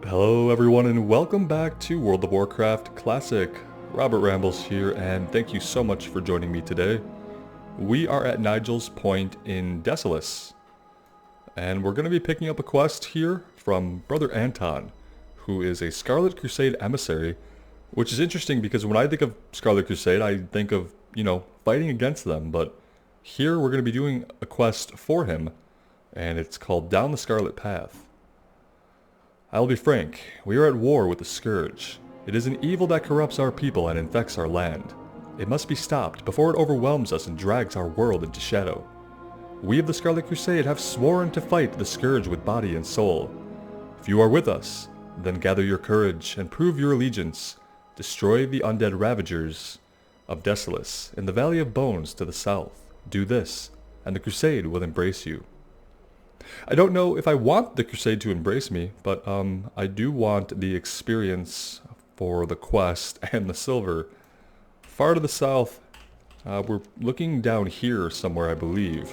Hello everyone and welcome back to World of Warcraft Classic. Robert Rambles here and thank you so much for joining me today. We are at Nigel's Point in Desolace. And we're going to be picking up a quest here from Brother Anton, who is a Scarlet Crusade emissary, which is interesting because when I think of Scarlet Crusade I think of, fighting against them, but here we're going to be doing a quest for him, and it's called Down the Scarlet Path. I'll be frank, we are at war with the Scourge. It is an evil that corrupts our people and infects our land. It must be stopped before it overwhelms us and drags our world into shadow. We of the Scarlet Crusade have sworn to fight the Scourge with body and soul. If you are with us, then gather your courage and prove your allegiance. Destroy the undead ravagers of Desolace in the Valley of Bones to the south. Do this, and the Crusade will embrace you. I don't know if I want the Crusade to embrace me, but I do want the experience for the quest and the silver. Far to the south, we're looking down here somewhere, I believe.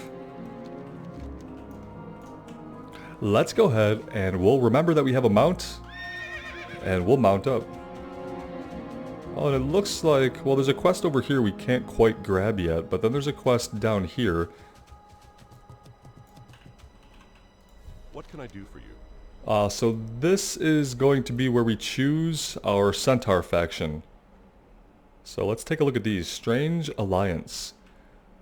Let's go ahead and we'll remember that we have a mount, and we'll mount up. Oh, and it looks like, well, there's a quest over here we can't quite grab yet, but then there's a quest down here. What can I do for you? So this is going to be where we choose our centaur faction. So let's take a look at these. Strange Alliance.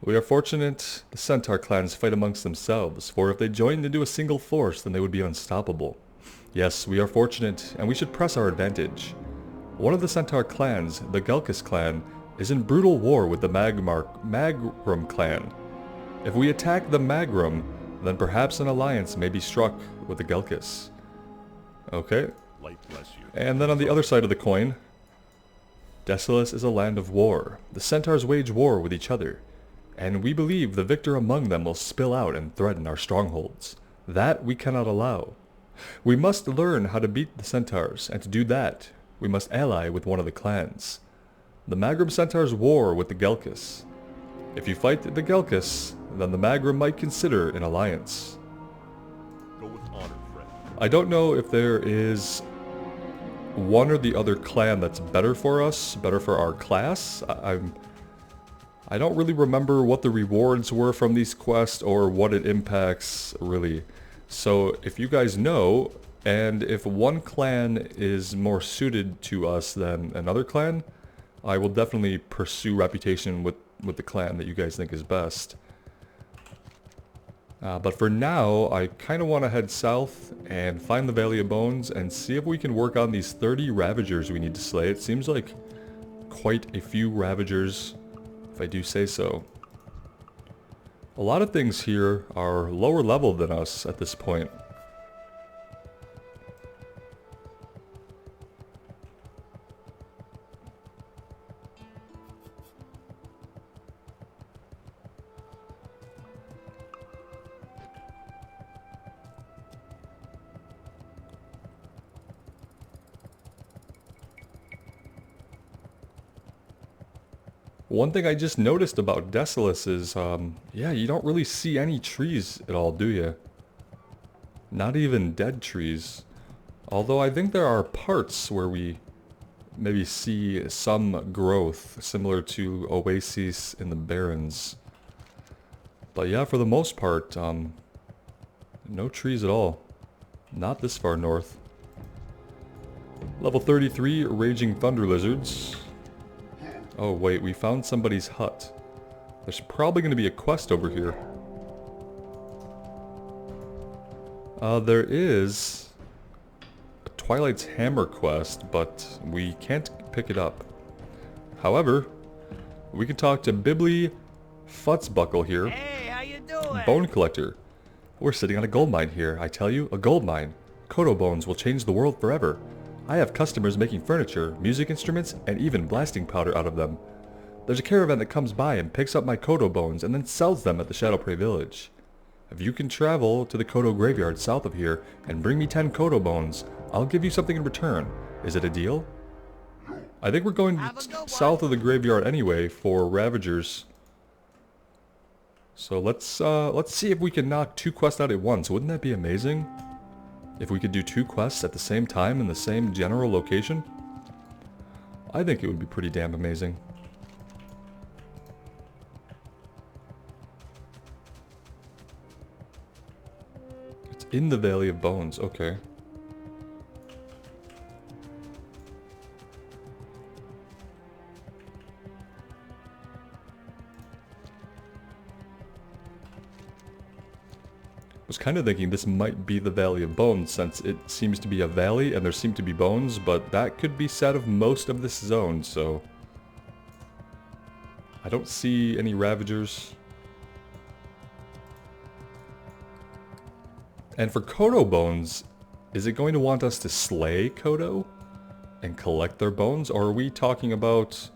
We are fortunate the centaur clans fight amongst themselves, for if they joined into a single force then they would be unstoppable. Yes, we are fortunate, and we should press our advantage. One of the centaur clans, the Gelkis clan, is in brutal war with the Magrum clan. If we attack the Magrum, then perhaps an alliance may be struck with the Gelkis. Okay. Light bless you. And then on the other side of the coin, Desolace is a land of war. The centaurs wage war with each other, and we believe the victor among them will spill out and threaten our strongholds. That we cannot allow. We must learn how to beat the centaurs, and to do that, we must ally with one of the clans. The Magrum centaurs war with the Gelkis. If you fight the Gelkis, then the Magrum might consider an alliance. Go with honor, friend. I don't know if there is one or the other clan that's better for us, better for our class. I don't really remember what the rewards were from these quests or what it impacts, really. So if you guys know, and if one clan is more suited to us than another clan, I will definitely pursue reputation with the clan that you guys think is best. But for now, I kind of want to head south and find the Valley of Bones and see if we can work on these 30 ravagers we need to slay. It seems like quite a few ravagers, if I do say so. A lot of things here are lower level than us at this point. One thing I just noticed about Desolace is, yeah, you don't really see any trees at all, do you? Not even dead trees. Although I think there are parts where we maybe see some growth, similar to oases in the Barrens. But yeah, for the most part, no trees at all. Not this far north. Level 33, Raging Thunder Lizards. Oh wait, we found somebody's hut. There's probably going to be a quest over here. There is a Twilight's Hammer quest, but we can't pick it up. However, we can talk to Bibli Futzbuckle here. Hey, how you doing? Bone Collector. We're sitting on a gold mine here, I tell you, a gold mine. Kodo bones will change the world forever. I have customers making furniture, music instruments, and even blasting powder out of them. There's a caravan that comes by and picks up my Kodo bones and then sells them at the Shadowprey village. If you can travel to the Kodo graveyard south of here and bring me 10 Kodo bones, I'll give you something in return. Is it a deal? I think we're going south of the graveyard anyway for ravagers. So let's see if we can knock 2 quests out at once. Wouldn't that be amazing? If we could do 2 quests at the same time in the same general location, I think it would be pretty damn amazing. It's in the Valley of Bones, okay. I was kind of thinking this might be the Valley of Bones, since it seems to be a valley and there seem to be bones, but that could be said of most of this zone, so... I don't see any ravagers. And for kodo bones, is it going to want us to slay kodo and collect their bones, or are we talking about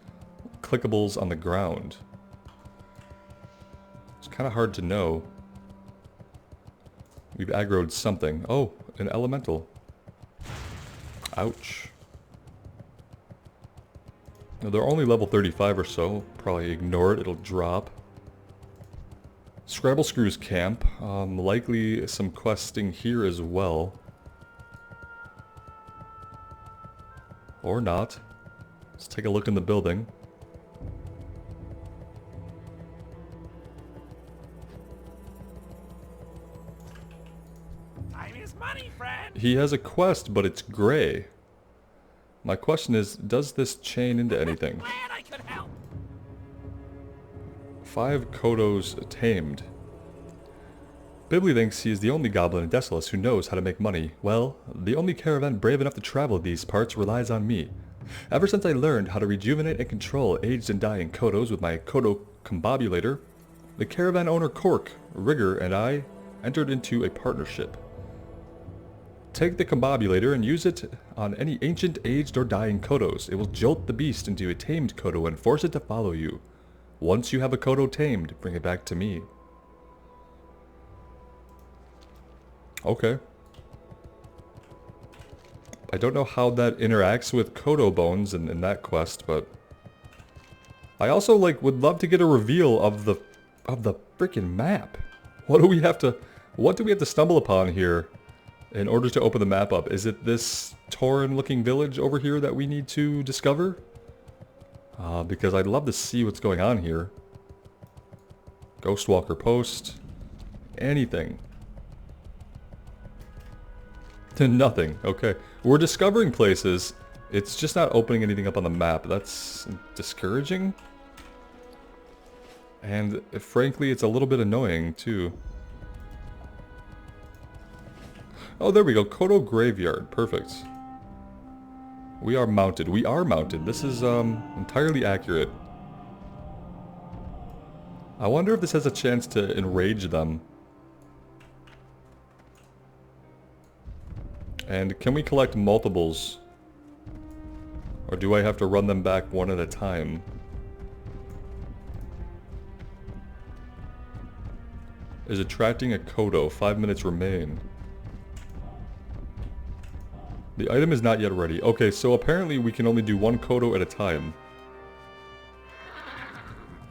clickables on the ground? It's kind of hard to know. We've aggroed something. Oh, an elemental. Ouch. Now, they're only level 35 or so. Probably ignore it, it'll drop. Scrabble Screw's camp. Likely some questing here as well. Or not. Let's take a look in the building. He has a quest, but it's gray. My question is, does this chain into anything? 5 kodos tamed. Bibley thinks he is the only goblin in Desolace who knows how to make money. Well, the only caravan brave enough to travel these parts relies on me. Ever since I learned how to rejuvenate and control aged and dying kodos with my kodo combobulator, the caravan owner Cork, Rigger, and I entered into a partnership. Take the combobulator and use it on any ancient, aged, or dying kodos. It will jolt the beast into a tamed kodo and force it to follow you. Once you have a kodo tamed, bring it back to me. Okay. I don't know how that interacts with kodo bones in that quest, but... I also, like, would love to get a reveal of the freaking map. What do we have to stumble upon here in order to open the map up? Is it this Tauren-looking village over here that we need to discover? Because I'd love to see what's going on here. Ghostwalker Post. Anything. Nothing. Okay. We're discovering places. It's just not opening anything up on the map. That's discouraging. And frankly, it's a little bit annoying, too. Oh, there we go. Kodo Graveyard. Perfect. We are mounted. We are mounted. This is entirely accurate. I wonder if this has a chance to enrage them. And can we collect multiples? Or do I have to run them back one at a time? Is attracting a kodo. 5 minutes remain. The item is not yet ready. Okay, so apparently we can only do 1 kodo at a time.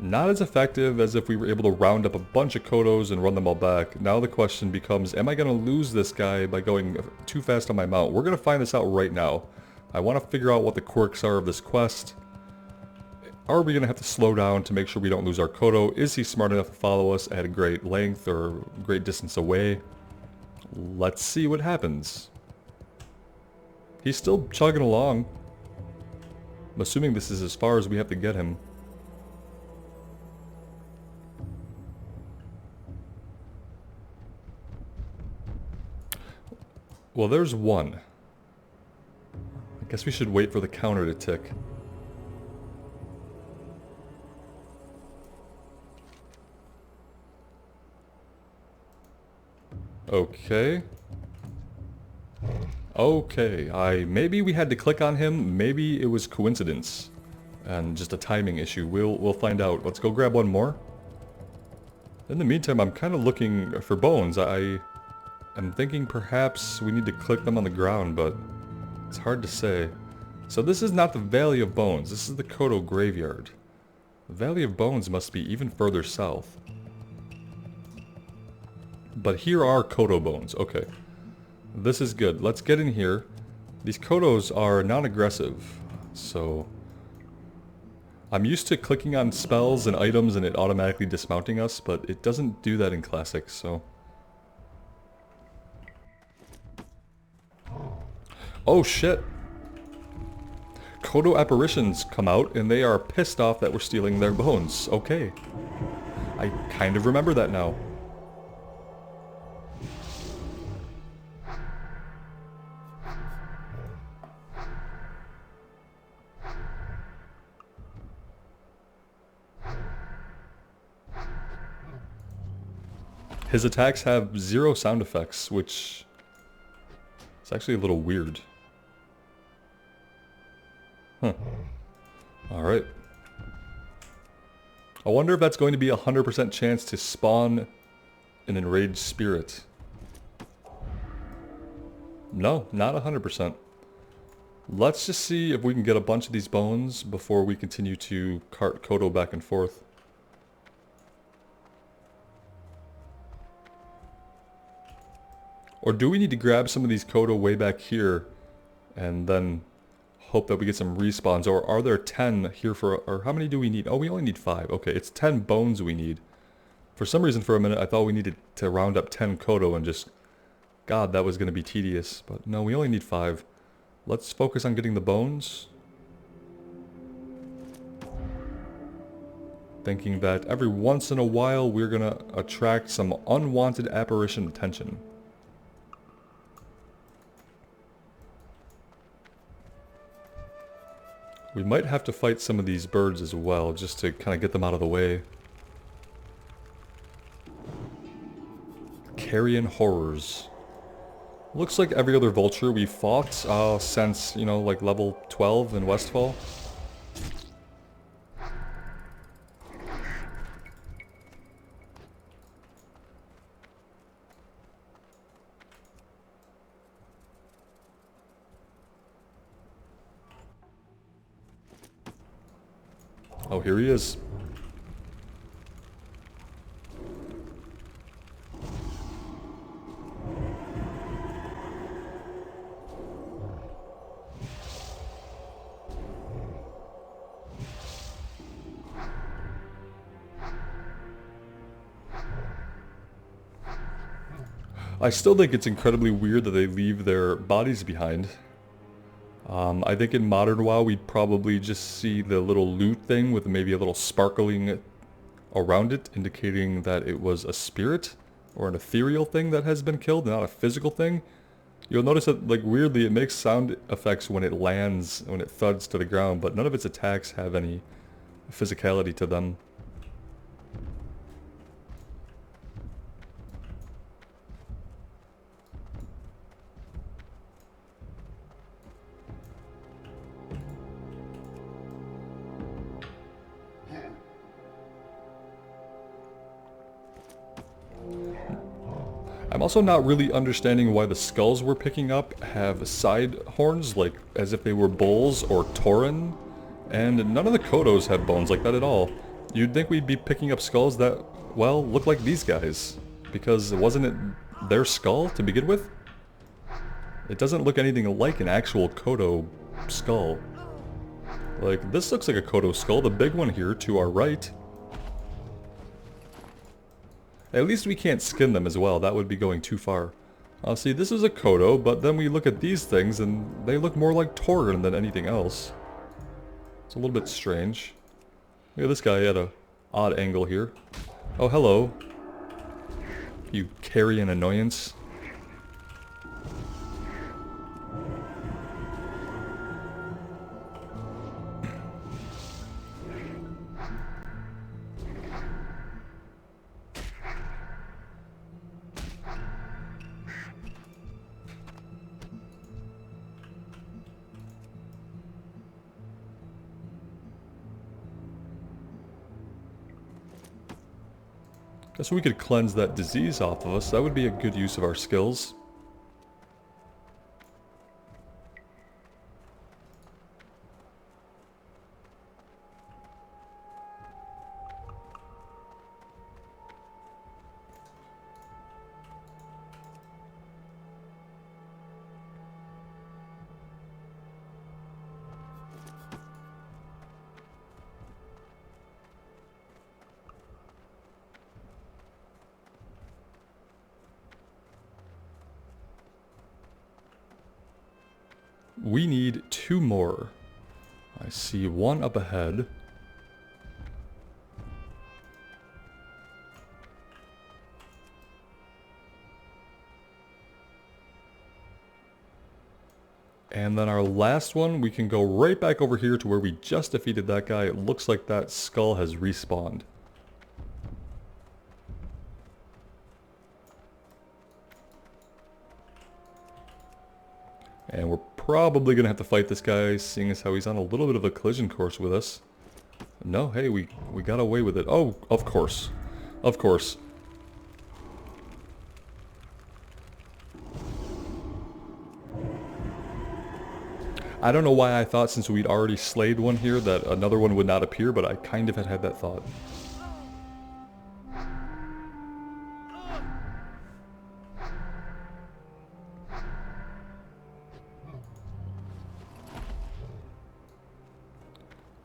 Not as effective as if we were able to round up a bunch of kodos and run them all back. Now the question becomes, am I going to lose this guy by going too fast on my mount? We're going to find this out right now. I want to figure out what the quirks are of this quest. Are we going to have to slow down to make sure we don't lose our kodo? Is he smart enough to follow us at a great length or great distance away? Let's see what happens. He's still chugging along. I'm assuming this is as far as we have to get him. Well, there's one. I guess we should wait for the counter to tick. Okay. Okay, maybe we had to click on him, maybe it was coincidence. And just a timing issue. We'll find out. Let's go grab one more. In the meantime, I'm kind of looking for bones. I'm thinking perhaps we need to click them on the ground, but it's hard to say. So this is not the Valley of Bones. This is the Kodo Graveyard. The Valley of Bones must be even further south. But here are Kodo bones. Okay. This is good. Let's get in here. These kodos are non-aggressive, so... I'm used to clicking on spells and items and it automatically dismounting us, but it doesn't do that in Classic, so... Oh shit! Kodo apparitions come out and they are pissed off that we're stealing their bones. Okay. I kind of remember that now. His attacks have 0 sound effects, which is actually a little weird. Huh. Alright. I wonder if that's going to be a 100% chance to spawn an enraged spirit. No, not 100%. Let's just see if we can get a bunch of these bones before we continue to cart Kodo back and forth. Or do we need to grab some of these Kodo way back here and then hope that we get some respawns? Or are there 10 here for... Or how many do we need? Oh, we only need 5. Okay, it's 10 bones we need. For some reason for a minute I thought we needed to round up 10 Kodo and just... God, that was going to be tedious. But no, we only need 5. Let's focus on getting the bones. Thinking that every once in a while we're going to attract some unwanted apparition attention. We might have to fight some of these birds as well, just to kind of get them out of the way. Carrion Horrors. Looks like every other vulture we fought since, you know, like level 12 in Westfall. Oh, here he is. I still think it's incredibly weird that they leave their bodies behind. I think in modern WoW we'd probably just see the little loot thing with maybe a little sparkling around it, indicating that it was a spirit or an ethereal thing that has been killed, not a physical thing. You'll notice that, like, weirdly it makes sound effects when it lands, when it thuds to the ground, but none of its attacks have any physicality to them. I'm also not really understanding why the skulls we're picking up have side horns, like as if they were bulls or tauren, and none of the kodos have bones like that at all. You'd think we'd be picking up skulls that, well, look like these guys, because wasn't it their skull to begin with? It doesn't look anything like an actual kodo skull. Like, this looks like a kodo skull, the big one here to our right. At least we can't skin them as well, that would be going too far. See, this is a kodo, but then we look at these things and they look more like tauren than anything else. It's a little bit strange. Look at this guy at a odd angle here. Oh, hello. You carrion annoyance. Guess we could cleanse that disease off of us. That would be a good use of our skills. We need 2 more. I see 1 up ahead. And then our last one, we can go right back over here to where we just defeated that guy. It looks like that skull has respawned. And we're probably going to have to fight this guy, seeing as how he's on a little bit of a collision course with us. No, hey, we got away with it. Oh, of course. Of course. I don't know why I thought since we'd already slayed one here that another one would not appear, but I kind of had that thought.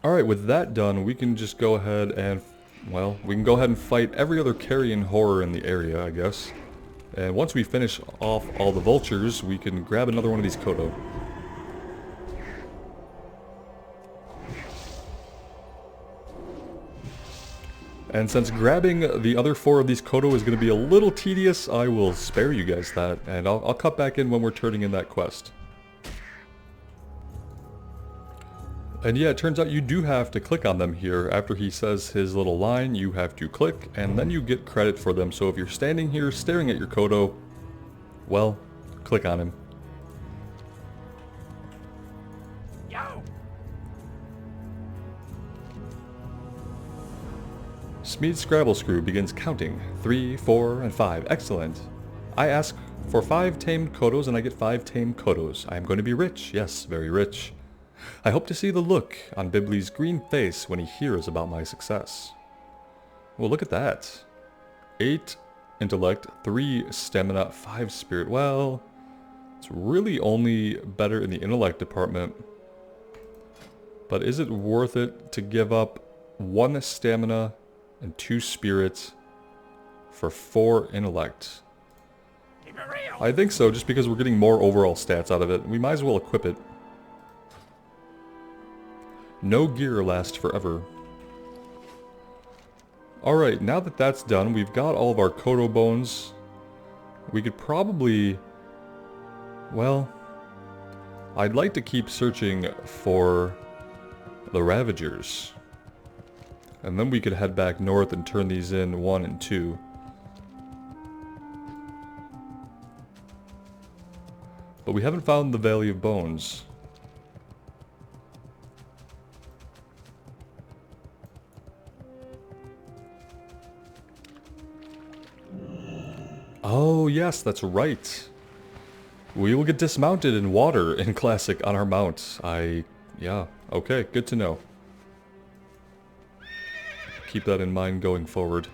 Alright, with that done, we can just go ahead and, well, we can go ahead and fight every other carrion horror in the area, I guess. And once we finish off all the vultures, we can grab another one of these kodo. And since grabbing the other 4 of these kodo is going to be a little tedious, I will spare you guys that, and I'll cut back in when we're turning in that quest. And yeah, it turns out you do have to click on them here. After he says his little line, you have to click, and then you get credit for them. So if you're standing here staring at your kodo, well, click on him. Smeed's Scrabble Screw begins counting. 3, 4, and 5. Excellent. I ask for 5 tamed kodos and I get 5 tamed kodos. I am going to be rich. Yes, very rich. I hope to see the look on Bibley's green face when he hears about my success. Well, look at that. 8 intellect, 3 stamina, 5 spirit. Well, it's really only better in the intellect department. But is it worth it to give up 1 stamina and 2 spirits for 4 intellect? I think so, just because we're getting more overall stats out of it. We might as well equip it. No gear lasts forever. Alright, now that that's done, we've got all of our kodo bones. We could probably... well, I'd like to keep searching for the ravagers. And then we could head back north and turn these in 1 and 2. But we haven't found the Valley of Bones. Oh yes, that's right. We will get dismounted in water in Classic on our mount. Yeah, okay, good to know. Keep that in mind going forward.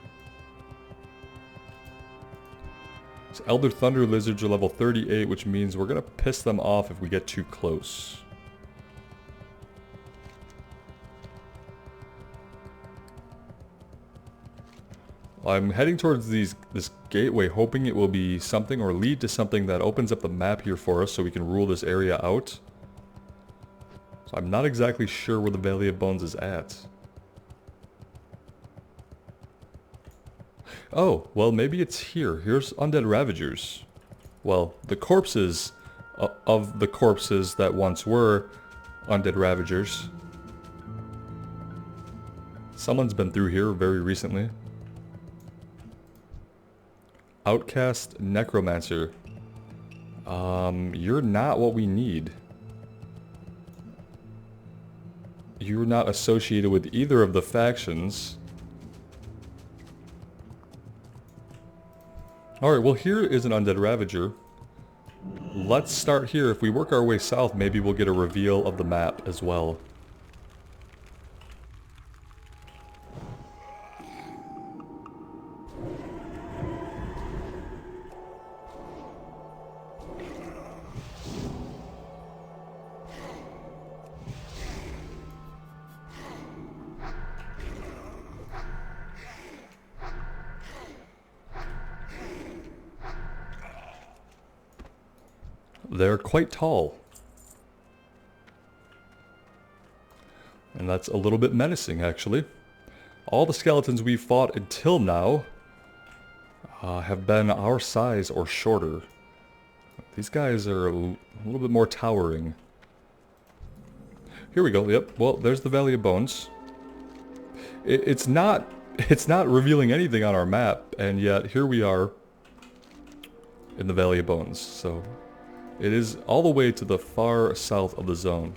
So Elder Thunder Lizards are level 38, which means we're gonna piss them off if we get too close. I'm heading towards this gateway, hoping it will be something or lead to something that opens up the map here for us so we can rule this area out. So I'm not exactly sure where the Valley of Bones is at. Oh, well maybe it's here. Here's undead ravagers. Well, the corpses of the corpses that once were undead ravagers. Someone's been through here very recently. Outcast Necromancer. You're not what we need. You're not associated with either of the factions. Alright, well here is an undead ravager. Let's start here. If we work our way south, maybe we'll get a reveal of the map as well. They're quite tall. And that's a little bit menacing, actually. All the skeletons we've fought until now have been our size or shorter. These guys are a little bit more towering. Here we go, yep. Well, there's the Valley of Bones. It's not revealing anything on our map, and yet here we are in the Valley of Bones. So it is all the way to the far south of the zone.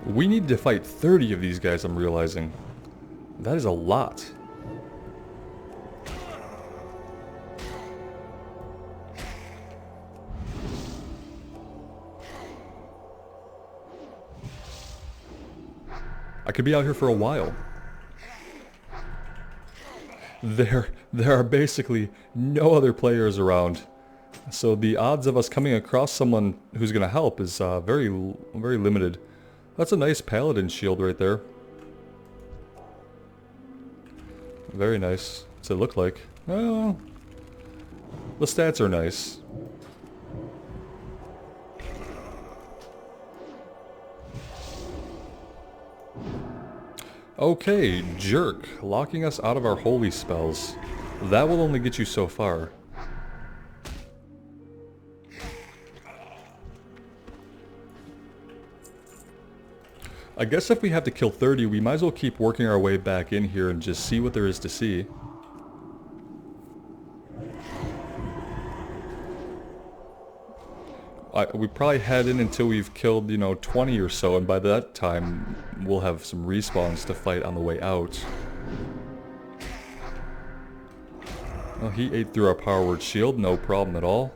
We need to fight 30 of these guys, I'm realizing. That is a lot. I could be out here for a while. There are basically no other players around. So the odds of us coming across someone who's going to help is very limited. That's a nice paladin shield right there. Very nice. What's it look like? Well, the stats are nice. Okay, jerk. Locking us out of our holy spells. That will only get you so far. I guess if we have to kill 30, we might as well keep working our way back in here and just see what there is to see. We probably head in until we've killed, 20 or so, and by that time, we'll have some respawns to fight on the way out. Well, he ate through our power word shield, no problem at all.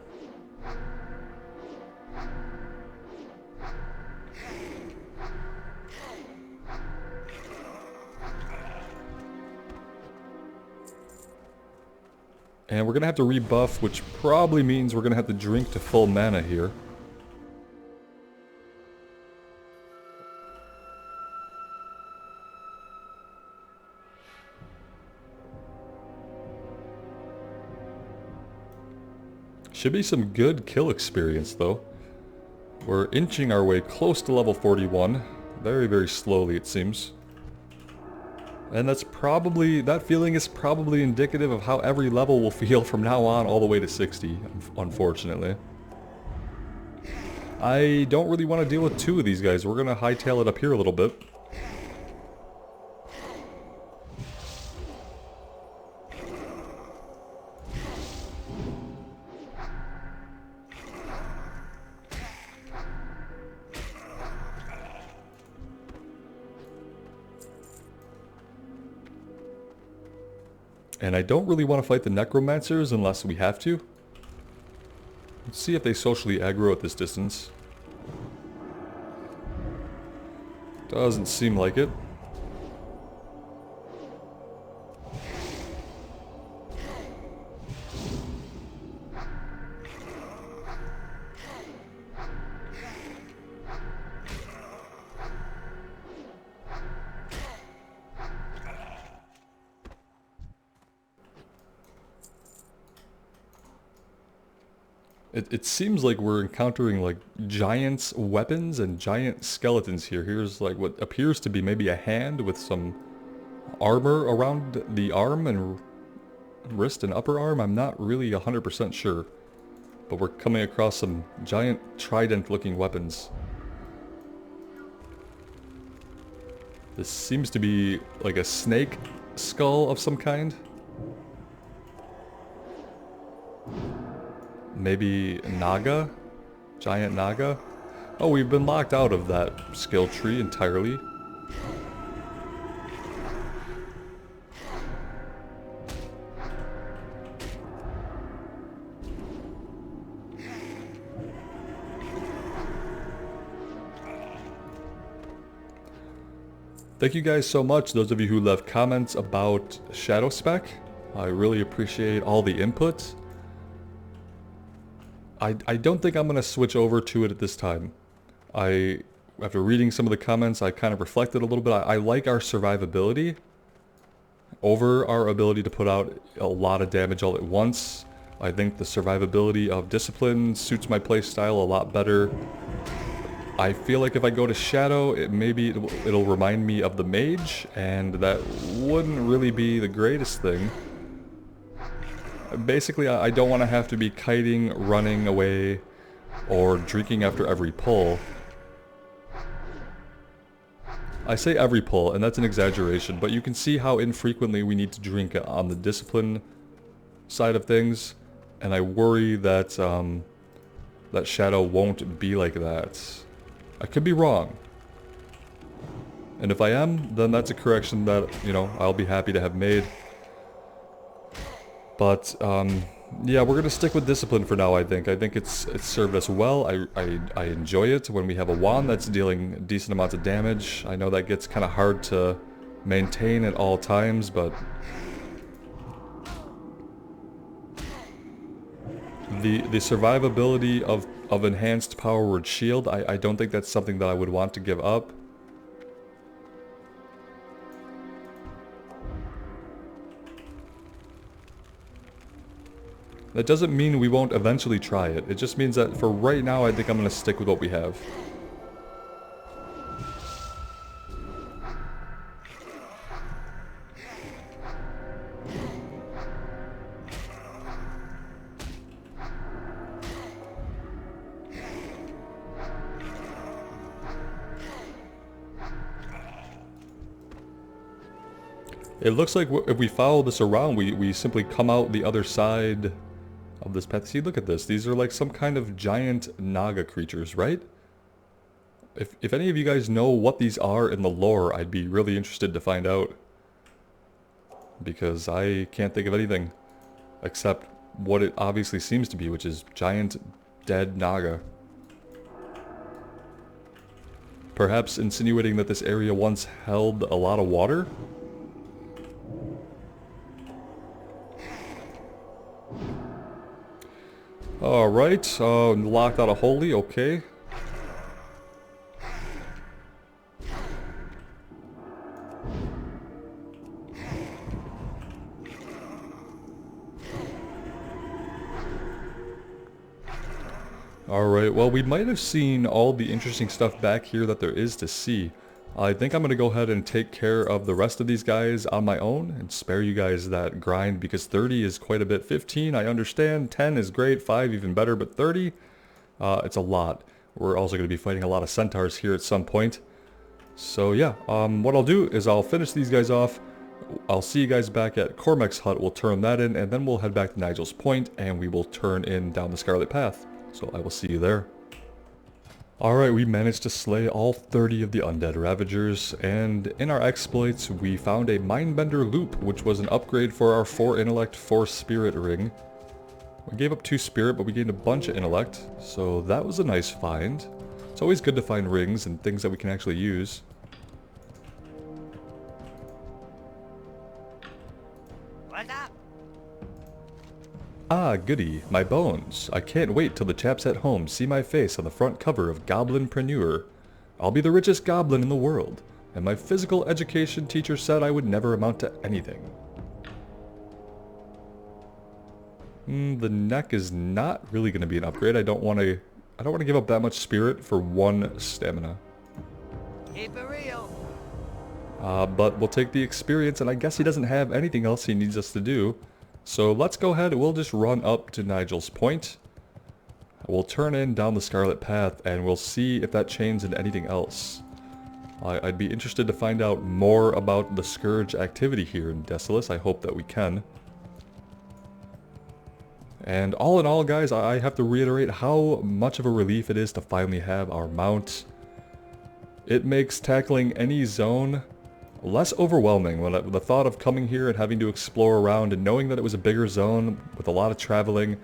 And we're going to have to rebuff, which probably means we're going to have to drink to full mana here. Should be some good kill experience, though. We're inching our way close to level 41. Very, very slowly, it seems. And that's probably, that feeling is probably indicative of how every level will feel from now on all the way to 60, unfortunately. I don't really want to deal with two of these guys. We're going to hightail it up here a little bit. And I don't really want to fight the necromancers unless we have to. Let's see if they socially aggro at this distance. Doesn't seem like it. It seems like we're encountering like giants' weapons and giant skeletons here. Here's like what appears to be maybe a hand with some armor around the arm and wrist and upper arm. I'm not really 100% sure. But we're coming across some giant trident-looking weapons. This seems to be like a snake skull of some kind. Maybe Naga? Giant Naga? Oh, we've been locked out of that skill tree entirely. Thank you guys so much, those of you who left comments about Shadow Spec. I really appreciate all the input. I don't think I'm going to switch over to it at this time. After reading some of the comments, I kind of reflected a little bit. I like our survivability over our ability to put out a lot of damage all at once. I think the survivability of Discipline suits my playstyle a lot better. I feel like if I go to Shadow, it'll remind me of the Mage, and that wouldn't really be the greatest thing. Basically, I don't want to have to be kiting, running away, or drinking after every pull. I say every pull, and that's an exaggeration, but you can see how infrequently we need to drink on the Discipline side of things, and I worry that that Shadow won't be like that. I could be wrong. And if I am, then that's a correction that, you know, I'll be happy to have made. But, yeah, we're gonna stick with Discipline for now, I think. I think it's served us well. I enjoy it when we have a wand that's dealing decent amounts of damage. I know that gets kind of hard to maintain at all times, but the survivability of enhanced power word shield, I don't think that's something that I would want to give up. That doesn't mean we won't eventually try it. It just means that for right now, I think I'm going to stick with what we have. It looks like if we follow this around, we simply come out the other side of this path. See, look at this. These are like some kind of giant Naga creatures, right? If any of you guys know what these are in the lore, I'd be really interested to find out. Because I can't think of anything except what it obviously seems to be, which is giant dead Naga. Perhaps insinuating that this area once held a lot of water? Alright, locked out of Holy, okay. Alright, well we might have seen all the interesting stuff back here that there is to see. I think I'm going to go ahead and take care of the rest of these guys on my own and spare you guys that grind because 30 is quite a bit. 15 I understand, 10 is great, 5 even better, but 30, it's a lot. We're also going to be fighting a lot of centaurs here at some point. So yeah, what I'll do is I'll finish these guys off. I'll see you guys back at Cormac's hut, we'll turn that in, and then we'll head back to Nigel's Point and we will turn in down the Scarlet Path. So I will see you there. Alright, we managed to slay all 30 of the undead ravagers, and in our exploits we found a Mindbender loop, which was an upgrade for our 4 intellect, 4 spirit ring. We gave up 2 spirit, but we gained a bunch of intellect, so that was a nice find. It's always good to find rings and things that we can actually use. What's up? Ah, goody, my bones. I can't wait till the chaps at home see my face on the front cover of Goblinpreneur. I'll be the richest goblin in the world, and my physical education teacher said I would never amount to anything. The neck is not really going to be an upgrade. I don't want to give up that much spirit for 1 stamina. Keep it real. But we'll take the experience, and I guess he doesn't have anything else he needs us to do. So let's go ahead, we'll just run up to Nigel's Point. We'll turn in down the Scarlet Path and we'll see if that chains into anything else. I'd be interested to find out more about the Scourge activity here in Desolace. I hope that we can. And all in all, guys, I have to reiterate how much of a relief it is to finally have our mount. It makes tackling any zone less overwhelming. When the thought of coming here and having to explore around and knowing that it was a bigger zone with a lot of traveling,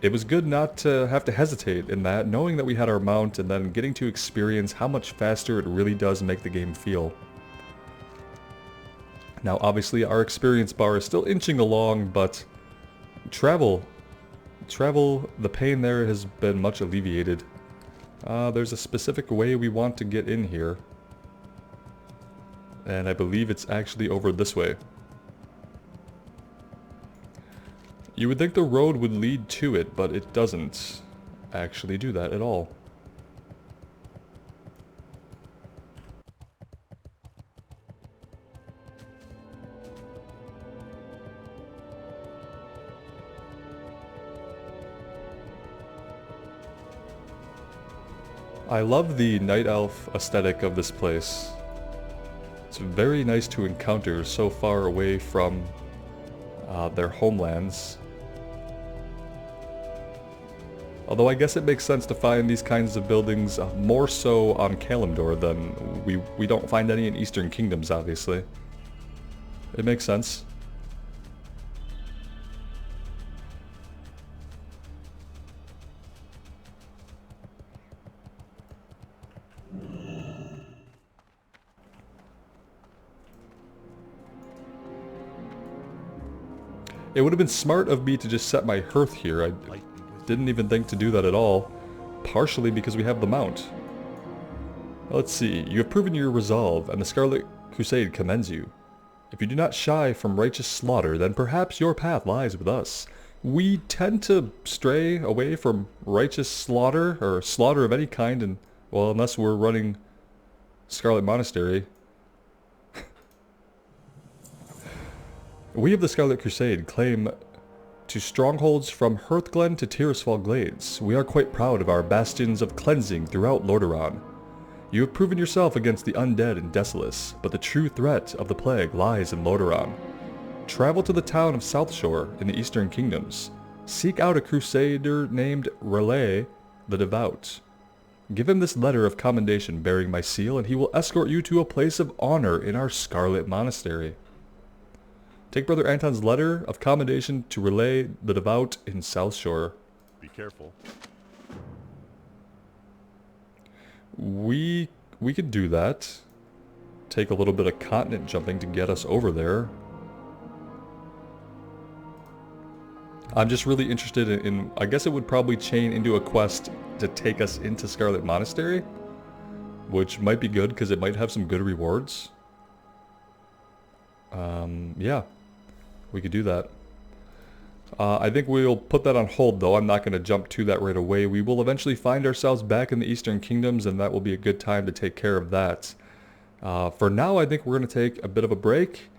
it was good not to have to hesitate in that, knowing that we had our mount and then getting to experience how much faster it really does make the game feel. Now obviously our experience bar is still inching along, but travel, the pain there has been much alleviated. There's a specific way we want to get in here. And I believe it's actually over this way. You would think the road would lead to it, but it doesn't actually do that at all. I love the night elf aesthetic of this place. It's very nice to encounter so far away from their homelands. Although I guess it makes sense to find these kinds of buildings more so on Kalimdor than we don't find any in Eastern Kingdoms, obviously. It makes sense. It would have been smart of me to just set my hearth here. I didn't even think to do that at all. Partially because we have the mount. Let's see. You have proven your resolve, and the Scarlet Crusade commends you. If you do not shy from righteous slaughter, then perhaps your path lies with us. We tend to stray away from righteous slaughter, or slaughter of any kind, and, well, unless we're running Scarlet Monastery. We of the Scarlet Crusade claim to strongholds from Hearthglen to Tirisfal Glades. We are quite proud of our bastions of cleansing throughout Lordaeron. You have proven yourself against the undead in Desolace, but the true threat of the plague lies in Lordaeron. Travel to the town of Southshore in the Eastern Kingdoms. Seek out a crusader named Relay the Devout. Give him this letter of commendation bearing my seal, and he will escort you to a place of honor in our Scarlet Monastery. Take Brother Anton's letter of commendation to Relay the Devout in Southshore. Be careful. We could do that. Take a little bit of continent jumping to get us over there. I'm just really interested in I guess it would probably chain into a quest to take us into Scarlet Monastery, which might be good because it might have some good rewards. Yeah, we could do that. I think we'll put that on hold though. I'm not going to jump to that right away. We will eventually find ourselves back in the Eastern Kingdoms, and that will be a good time to take care of that. For now, I think we're going to take a bit of a break.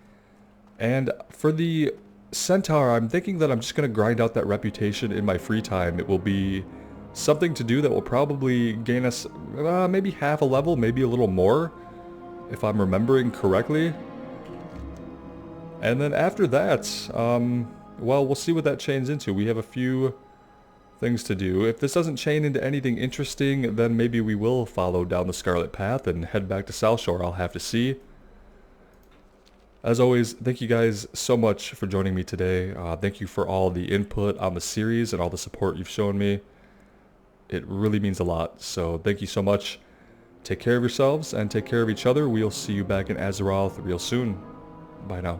And for the centaur, I'm thinking that I'm just going to grind out that reputation in my free time. It will be something to do that will probably gain us maybe half a level, maybe a little more, if I'm remembering correctly. And then after that, well, we'll see what that chains into. We have a few things to do. If this doesn't chain into anything interesting, then maybe we will follow down the Scarlet Path and head back to Southshore. I'll have to see. As always, thank you guys so much for joining me today. Thank you for all the input on the series and all the support you've shown me. It really means a lot, so thank you so much. Take care of yourselves and take care of each other. We'll see you back in Azeroth real soon. Bye now.